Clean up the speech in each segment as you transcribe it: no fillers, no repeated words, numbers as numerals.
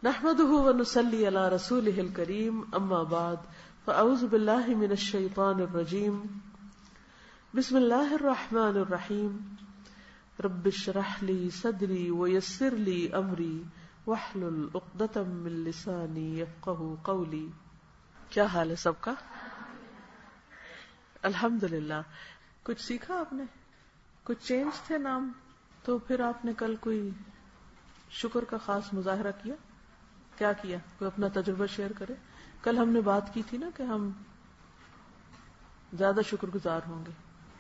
نحمده ونصلي على رسوله الكريم اما بعد فاعوذ بالله من الشيطان الرجيم بسم الله الرحمن الرحيم رب اشرح لي صدري ويسر لي امري واحلل عقدة من لساني يفقهوا قولي. کیا حال ہے سب کا؟ الحمدللہ. کچھ سیکھا آپ نے؟ کچھ چینج تھے نام؟ تو پھر آپ نے کل کوئی شکر کا خاص مظاہرہ کیا؟ کیا کیا؟ کوئی اپنا تجربہ شیئر کرے. کل ہم نے بات کی تھی نا کہ ہم زیادہ شکر گزار ہوں گے،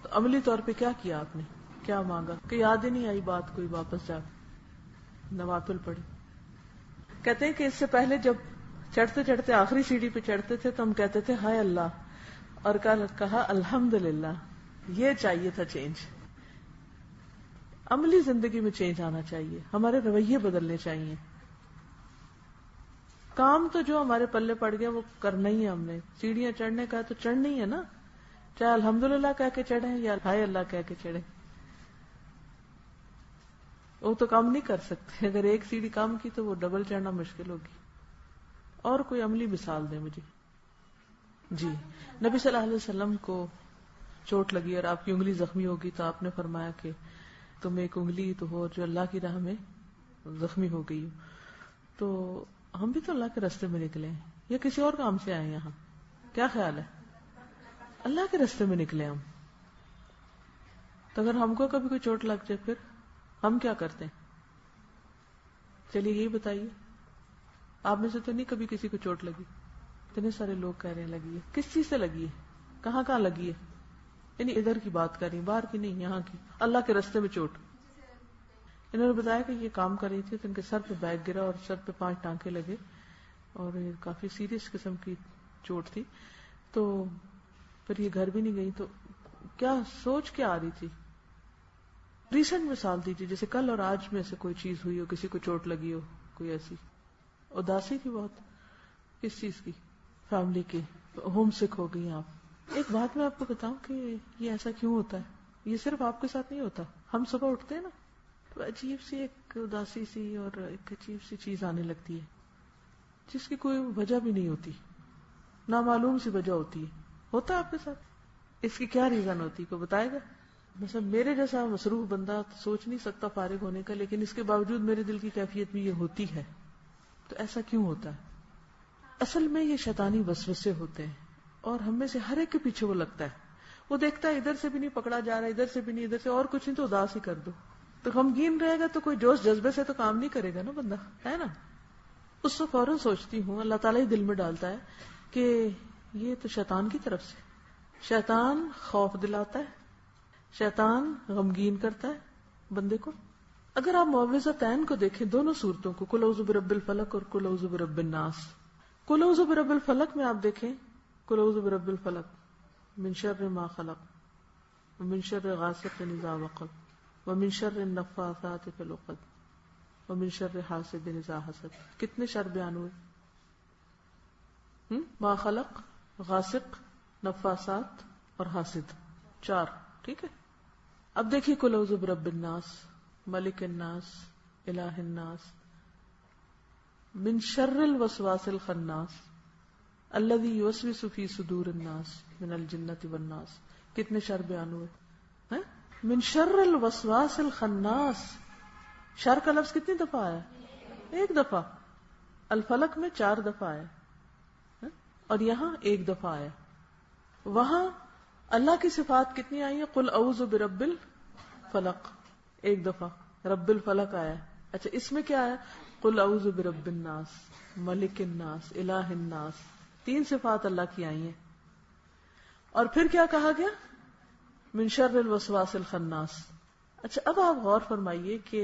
تو عملی طور پہ کیا کیا آپ نے؟ کیا مانگا کہ یاد ہی نہیں آئی بات کوئی؟ واپس جا نوافل پڑھی. کہتے ہیں کہ اس سے پہلے جب چڑھتے چڑھتے آخری سیڑھی پہ چڑھتے تھے تو ہم کہتے تھے ہائے اللہ، اور کہا الحمدللہ. یہ چاہیے تھا چینج. عملی زندگی میں چینج آنا چاہیے، ہمارے رویے بدلنے چاہیے. کام تو جو ہمارے پلے پڑ گیا وہ کرنا ہی ہے. ہم نے سیڑھیاں چڑھنے کا تو چڑھنا ہی ہے نا، چاہے الحمدللہ کہہ کے چڑھیں یا ہائے اللہ کہہ کے چڑھیں. وہ تو کام نہیں کر سکتے. اگر ایک سیڑھی کام کی تو وہ ڈبل چڑھنا مشکل ہوگی. اور کوئی عملی مثال دیں مجھے. جی، نبی صلی اللہ علیہ وسلم کو چوٹ لگی اور آپ کی انگلی زخمی ہوگی تو آپ نے فرمایا کہ تم ایک انگلی تو ہو جو اللہ کی راہ میں زخمی ہو گئی. تو ہم بھی تو اللہ کے راستے میں نکلے ہیں یا کسی اور کام سے آئے یہاں؟ کیا خیال ہے؟ اللہ کے راستے میں نکلے ہم. تو اگر ہم کو کبھی کوئی چوٹ لگ جائے پھر ہم کیا کرتے ہیں؟ چلیے یہی بتائیے. آپ میں سے تو نہیں کبھی کسی کو چوٹ لگی؟ اتنے سارے لوگ کہہ رہے ہیں لگی ہے. کس چیز سے لگی ہے؟ کہاں کہاں لگی ہے؟ یعنی ادھر کی بات کر رہی، باہر کی نہیں، یہاں کی. اللہ کے راستے میں چوٹ. انہوں نے بتایا کہ یہ کام کر رہی تھی تو ان کے سر پہ بیگ گرا اور سر پہ 5 ٹانکے لگے اور یہ کافی سیریس قسم کی چوٹ تھی. تو پھر یہ گھر بھی نہیں گئی. تو کیا سوچ کیا آ رہی تھی؟ ریسنٹ مثال دیجیے، جیسے کل اور آج میں سے کوئی چیز ہوئی ہو، کسی کو چوٹ لگی ہو، کوئی ایسی اداسی تھی بہت. کس چیز کی؟ فیملی کی. ہوم سک ہو گئی آپ. ایک بات میں آپ کو بتاؤں کہ یہ ایسا کیوں ہوتا ہے. یہ صرف آپ کے ساتھ نہیں ہوتا. ہم صبح اٹھتے ہیں نا تو عجیب سی ایک اداسی سی اور ایک عجیب سی چیز آنے لگتی ہے جس کی کوئی وجہ بھی نہیں ہوتی، نامعلوم سی وجہ ہوتی ہے. ہوتا ہے آپ کے ساتھ؟ اس کی کیا ریزن ہوتی کوئی بتائے گا؟ مثلا میرے جیسا مصروف بندہ سوچ نہیں سکتا فارغ ہونے کا، لیکن اس کے باوجود میرے دل کی کیفیت بھی یہ ہوتی ہے. تو ایسا کیوں ہوتا ہے؟ اصل میں یہ شیطانی وسوسے ہوتے ہیں اور ہم میں سے ہر ایک کے پیچھے وہ لگتا ہے. وہ دیکھتا ہے ادھر سے بھی نہیں پکڑا جا رہا، ادھر سے بھی نہیں، ادھر سے اور کچھ نہیں تو اداس ہی کر دو. تو غمگین رہے گا تو کوئی جوش جذبے سے تو کام نہیں کرے گا نا بندہ، ہے نا. اس کو فوراً سوچتی ہوں، اللہ تعالیٰ ہی دل میں ڈالتا ہے کہ یہ تو شیطان کی طرف سے. شیطان خوف دلاتا ہے، شیطان غمگین کرتا ہے بندے کو. اگر آپ معوذتین کو دیکھیں، دونوں صورتوں کو، قل اعوذ برب الفلق اور قل اعوذ برب الناس. قل اعوذ برب الفلق میں آپ دیکھیں، قل اعوذ برب الفلق من شر ما خلق ومن شر غاسق اذا وقب ومن شر النفاثات فی العقد ومن شر حاسد اذا حسد. کتنے شر بیان ہوئے؟ ما خلق، غاسق، نفاثات اور حاسد. 4. ٹھیک ہے. اب دیکھیے قل اعوذ برب الناس، ملک الناس، الہ الناس، من شر الوسواس الخناس الذی یوسوس فی صدور الناس من الجنۃ والناس. کتنے شر بیان ہوئے؟ من شر الوسواس الخناس. شر کا لفظ کتنی دفعہ آیا؟ 1 دفعہ. الفلق میں 4 دفعہ آیا اور یہاں 1 دفعہ آیا. وہاں اللہ کی صفات کتنی آئی ہیں؟ قل اعوذ برب الفلق 1 دفعہ، رب الفلق آیا. اچھا، اس میں کیا آیا؟ قل اعوذ برب الناس، ملک الناس، الہ الناس. 3 صفات اللہ کی آئی ہیں. اور پھر کیا کہا گیا؟ من شر الوسواس الخناس. اچھا، اب آپ غور فرمائیے کہ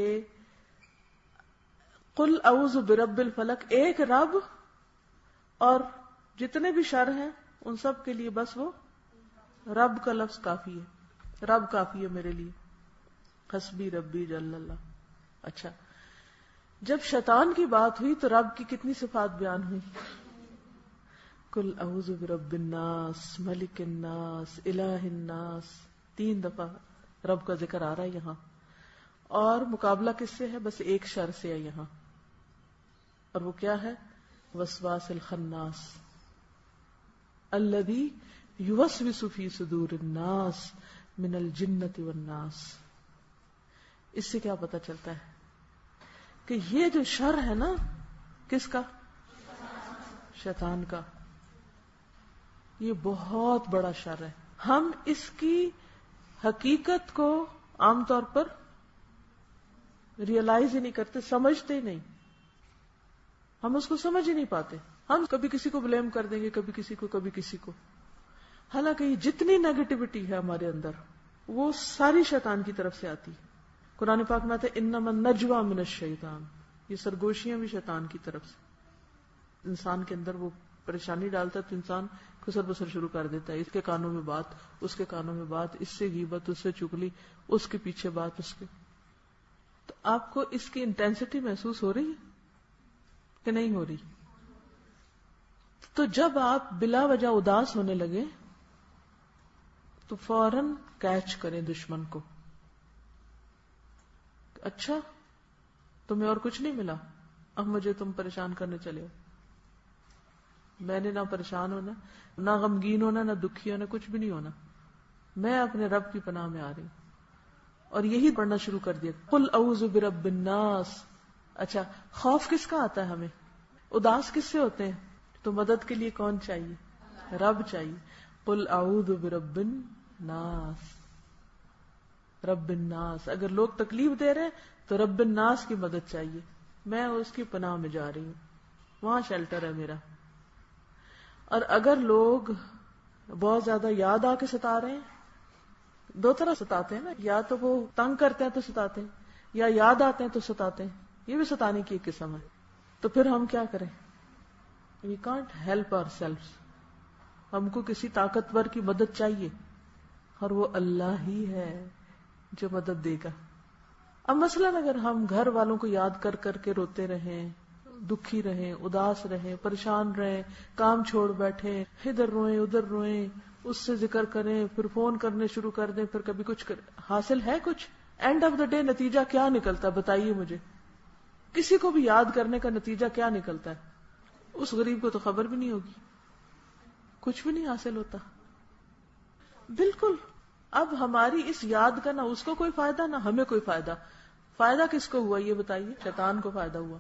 قل اعوذ برب الفلق، ایک رب، اور جتنے بھی شر ہیں ان سب کے لیے بس وہ رب کا لفظ کافی ہے. رب کافی ہے میرے لیے، حسبی ربی جل اللہ. اچھا، جب شیطان کی بات ہوئی تو رب کی کتنی صفات بیان ہوئی؟ قل اعوذ برب الناس، ملک الناس، الہ الناس. 3 دفعہ رب کا ذکر آ رہا ہے یہاں. اور مقابلہ کس سے ہے؟ بس ایک شر سے ہے یہاں. اور وہ کیا ہے؟ وسواس الخناس الذی یوسوس فی صدور الناس من الجنۃ والناس. اس سے کیا پتہ چلتا ہے کہ یہ جو شر ہے نا، کس کا؟ شیطان کا. یہ بہت بڑا شر ہے. ہم اس کی حقیقت کو عام طور پر ریئلائز ہی نہیں کرتے، سمجھتے ہی نہیں. ہم اس کو سمجھ ہی نہیں پاتے. ہم کبھی کسی کو بلیم کر دیں گے، کبھی کسی کو، کبھی کسی کو. حالانکہ یہ جتنی نیگیٹیوٹی ہے ہمارے اندر وہ ساری شیطان کی طرف سے آتی ہے. قرآن پاک میں آتا ہے انما النجوى من الشیطان، یہ سرگوشیاں بھی شیطان کی طرف سے. انسان کے اندر وہ پریشانی ڈالتا ہے تو انسان خسر بسر شروع کر دیتا ہے. اس کے کانوں میں بات، اس کے کانوں میں بات، اس سے غیبت، اس سے چگلی، اس کے پیچھے بات، اس کے. تو آپ کو اس کی انٹینسٹی محسوس ہو رہی ہے کہ نہیں ہو رہی؟ تو جب آپ بلا وجہ اداس ہونے لگے تو فوراً کیچ کریں دشمن کو. اچھا تمہیں اور کچھ نہیں ملا، اب مجھے تم پریشان کرنے چلے ہو. میں نے نہ پریشان ہونا، نہ غمگین ہونا، نہ دکھی ہونا، کچھ بھی نہیں ہونا. میں اپنے رب کی پناہ میں آ رہی ہوں. اور یہی پڑھنا شروع کر دیا، قل اعوذ برب الناس. اچھا خوف کس کا آتا ہے ہمیں؟ اداس کس سے ہوتے ہیں؟ تو مدد کے لیے کون چاہیے؟ رب چاہیے. قل اعوذ برب الناس. رب الناس. اگر لوگ تکلیف دے رہے ہیں تو رب الناس کی مدد چاہیے. میں اس کی پناہ میں جا رہی ہوں، وہاں شیلٹر ہے میرا. اور اگر لوگ بہت زیادہ یاد آ کے ستا رہے ہیں، دو طرح ستاتے ہیں نا، یا تو وہ تنگ کرتے ہیں تو ستاتے ہیں، یا یاد آتے ہیں تو ستاتے ہیں. یہ بھی ستانے کی ایک قسم ہے. تو پھر ہم کیا کریں؟ We can't help ourselves. ہم کو کسی طاقتور کی مدد چاہیے، اور وہ اللہ ہی ہے جو مدد دے گا. اب مثلاً اگر ہم گھر والوں کو یاد کر کر کے روتے رہیں، دکھی رہیں، اداس رہیں، پریشان رہیں، کام چھوڑ بیٹھیں، ادھر روئیں ادھر روئیں، اس سے ذکر کریں، پھر فون کرنے شروع کر دیں، پھر کبھی کچھ حاصل ہے کچھ؟ اینڈ آف دا ڈے نتیجہ کیا نکلتا ہے بتائیے مجھے؟ کسی کو بھی یاد کرنے کا نتیجہ کیا نکلتا ہے؟ اس غریب کو تو خبر بھی نہیں ہوگی، کچھ بھی نہیں حاصل ہوتا. بالکل. اب ہماری اس یاد کا نہ اس کو کوئی فائدہ نہ ہمیں کوئی فائدہ. فائدہ کس کو ہوا یہ بتائیے؟ شیطان کو فائدہ ہوا.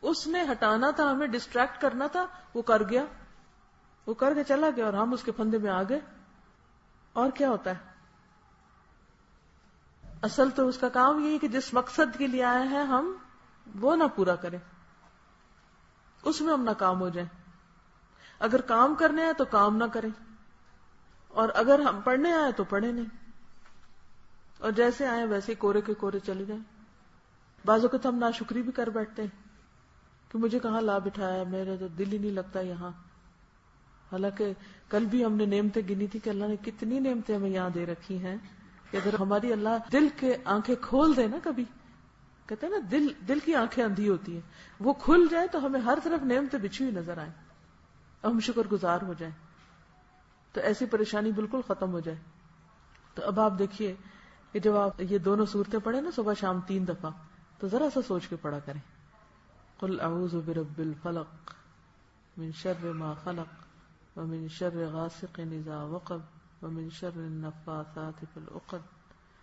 اس نے ہٹانا تھا، ہمیں ڈسٹریکٹ کرنا تھا، وہ کر گیا، وہ کر کے چلا گیا اور ہم اس کے پھندے میں آ گئے. اور کیا ہوتا ہے؟ اصل تو اس کا کام یہ ہے کہ جس مقصد کے لیے آئے ہیں ہم وہ نہ پورا کریں، اس میں ہم ناکام ہو جائیں. اگر کام کرنے آئے تو کام نہ کریں، اور اگر ہم پڑھنے آئے تو پڑھے نہیں، اور جیسے آئے ویسے کورے کے کورے چلے جائیں. بعض اوقات ہم ناشکری بھی کر بیٹھتے ہیں کہ مجھے کہاں لا بٹھایا، میرا تو دل ہی نہیں لگتا یہاں. حالانکہ کل بھی ہم نے نعمتیں گنی تھی کہ اللہ نے کتنی نعمتیں ہمیں یہاں دے رکھی ہیں، کہ اگر ہماری اللہ دل کے آنکھیں کھول دے نا، کبھی کہتے ہیں نا دل کی آنکھیں اندھی ہوتی ہیں، وہ کھل جائے تو ہمیں ہر طرف نعمتیں بچھی ہوئی نظر آئیں اور ہم شکر گزار ہو جائیں، تو ایسی پریشانی بالکل ختم ہو جائے. تو اب آپ دیکھیے کہ جب آپ یہ دونوں صورتیں پڑھیں نا صبح شام 3 دفعہ، تو ذرا سا سوچ کے پڑھا کریں. قل اعوذ برب الفلق من شر ما خلق ومن شر غاسق اذا وقب ومن شر النفاثات في العقد.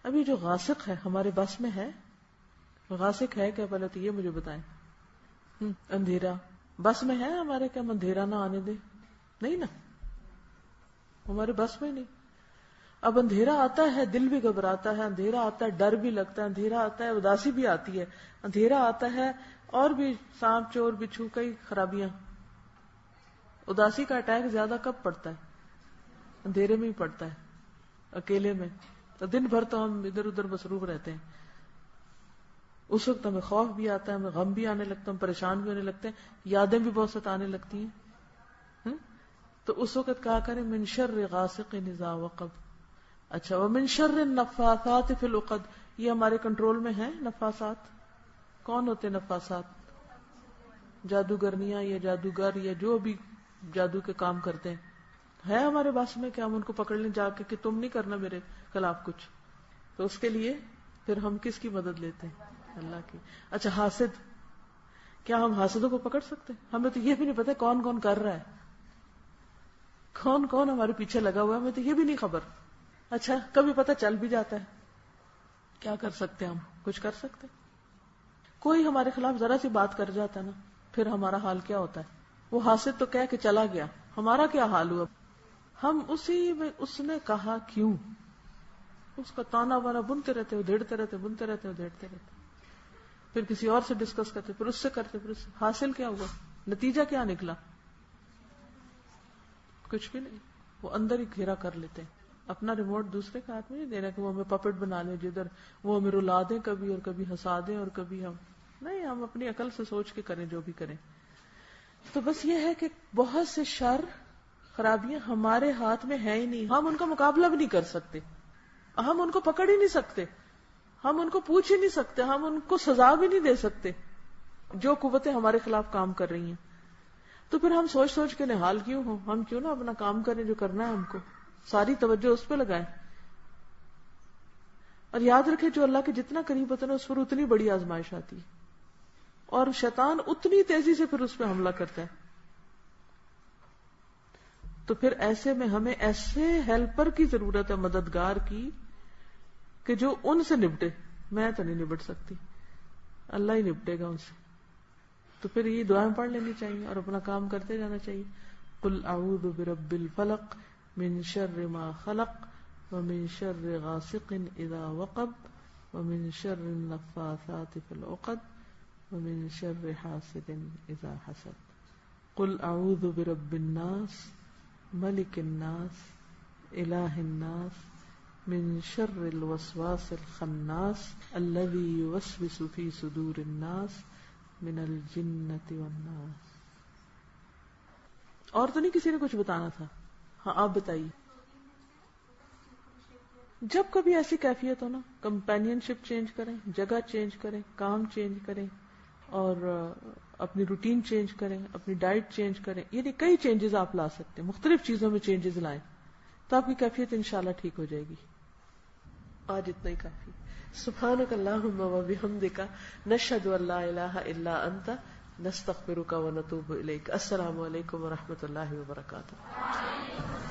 ابھی جو غاسق ہے ہمارے بس میں ہے؟ غاسق ہے کیا؟ پہلے تو یہ مجھے بتائیں. اندھیرا بس میں ہے ہمارے؟ کیا اندھیرا نہ آنے دے؟ نہیں نا، ہمارے بس میں نہیں. اب اندھیرا آتا ہے دل بھی گھبراتا ہے، اندھیرا آتا ہے ڈر بھی لگتا ہے، اندھیرا آتا ہے اداسی بھی آتی ہے، اندھیرا آتا ہے اور بھی سانپ چور بچھو کئی خرابیاں. اداسی کا اٹیک زیادہ کب پڑتا ہے؟ اندھیرے میں ہی پڑتا ہے، اکیلے میں. تو دن بھر تو ہم ادھر ادھر مصروف رہتے ہیں. اس وقت ہمیں خوف بھی آتا ہے، ہمیں غم بھی آنے لگتا ہے، ہم پریشان بھی ہونے لگتے ہیں، یادیں بھی بہت ستانے لگتی ہیں. تو اس وقت کہا کریں من شر غاسق اذا وقب. اچھا ومن شر النفاثات فی العقد، یہ ہمارے کنٹرول میں ہیں نفاثات؟ کون ہوتے نفاثات؟ جادوگرنیاں یا جادوگر یا جو بھی جادو کے کام کرتے ہیں. ہے ہمارے بس میں کہ ہم ان کو پکڑ لیں جا کے کہ تم نہیں کرنا میرے خلاف کچھ؟ تو اس کے لیے پھر ہم کس کی مدد لیتے ہیں؟ اللہ کی. اچھا حاسد، کیا ہم حاسدوں کو پکڑ سکتے ہیں؟ ہمیں تو یہ بھی نہیں پتا کون کون کر رہا ہے، کون کون ہمارے پیچھے لگا ہوا ہے، ہمیں تو یہ بھی نہیں خبر. اچھا کبھی پتہ چل بھی جاتا ہے، کیا کر سکتے ہیں ہم؟ کچھ کر سکتے؟ کوئی ہمارے خلاف ذرا سی بات کر جاتا ہے نا، پھر ہمارا حال کیا ہوتا ہے؟ وہ حاسد تو کہہ کے چلا گیا، ہمارا کیا حال ہوا؟ ہم اسی میں اس نے کہا کیوں، اس کا تانا بانا بنتے رہتے، ادھیڑتے رہتے، بنتے رہتے، ادھیڑتے رہتے، پھر کسی اور سے ڈسکس کرتے، پھر اس سے کرتے، پھر اس سے. حاصل کیا ہوا؟ نتیجہ کیا نکلا؟ کچھ بھی نہیں. وہ اندر ہی گھیرا کر لیتے ہیں. اپنا ریموٹ دوسرے کے ہاتھ میں نہیں دینا کہ وہ ہمیں پپٹ بنا لیں، جدھر وہ ہمیں رلا دیں کبھی، اور کبھی ہنسا دیں، اور کبھی ہم نہیں. ہم اپنی عقل سے سوچ کے کریں جو بھی کریں. تو بس یہ ہے کہ بہت سے شر خرابیاں ہمارے ہاتھ میں ہے ہی نہیں، ہم ان کا مقابلہ بھی نہیں کر سکتے، ہم ان کو پکڑ ہی نہیں سکتے، ہم ان کو پوچھ ہی نہیں سکتے، ہم ان کو سزا بھی نہیں دے سکتے جو قوتیں ہمارے خلاف کام کر رہی ہیں. تو پھر ہم سوچ سوچ کے نہال کیوں ہوں؟ ہم کیوں نہ اپنا کام کریں جو کرنا ہے ہم کو، ساری توجہ اس پہ لگائیں. اور یاد رکھیں جو اللہ کے جتنا قریب ہوتا ہے نا، اس پر اتنی بڑی آزمائش آتی ہے، اور شیطان اتنی تیزی سے پھر اس پہ حملہ کرتا ہے. تو پھر ایسے میں ہمیں ایسے ہیلپر کی ضرورت ہے، مددگار کی، کہ جو ان سے نپٹے. میں تو نہیں نپٹ سکتی، اللہ ہی نپٹے گا ان سے. تو پھر یہ دعائیں پڑھ لینی چاہیے اور اپنا کام کرتے جانا چاہیے. قل اعوذ برب الفلق من شر ما خلق ومن شر غاسق اذا وقب ومن شر النفاثات في العقد ومن شر حاسد اذا حسد. قل اعوذ برب الناس ملک الناس الہ الناس من شر الوسواس الخناس الذي يوسوس في صدور الناس من الجنۃ والناس. اور تو نہیں کسی نے کچھ بتانا تھا؟ ہاں آپ بتائیے. جب کبھی ایسی کیفیت ہو نا، کمپینین شپ چینج کریں، جگہ چینج کریں، کام چینج کریں، اور اپنی روٹین چینج کریں، اپنی ڈائٹ چینج کریں. یعنی کئی چینجز آپ لا سکتے ہیں، مختلف چیزوں میں چینجز لائیں تو آپ کی کیفیت انشاءاللہ ٹھیک ہو جائے گی. آج اتنا ہی کافی. سبحانک اللہم و بحمدک، نشہد ان لا الہ الا انت، نستغفرک و نتوب الیک. السلام علیکم و رحمۃ اللہ وبرکاتہ.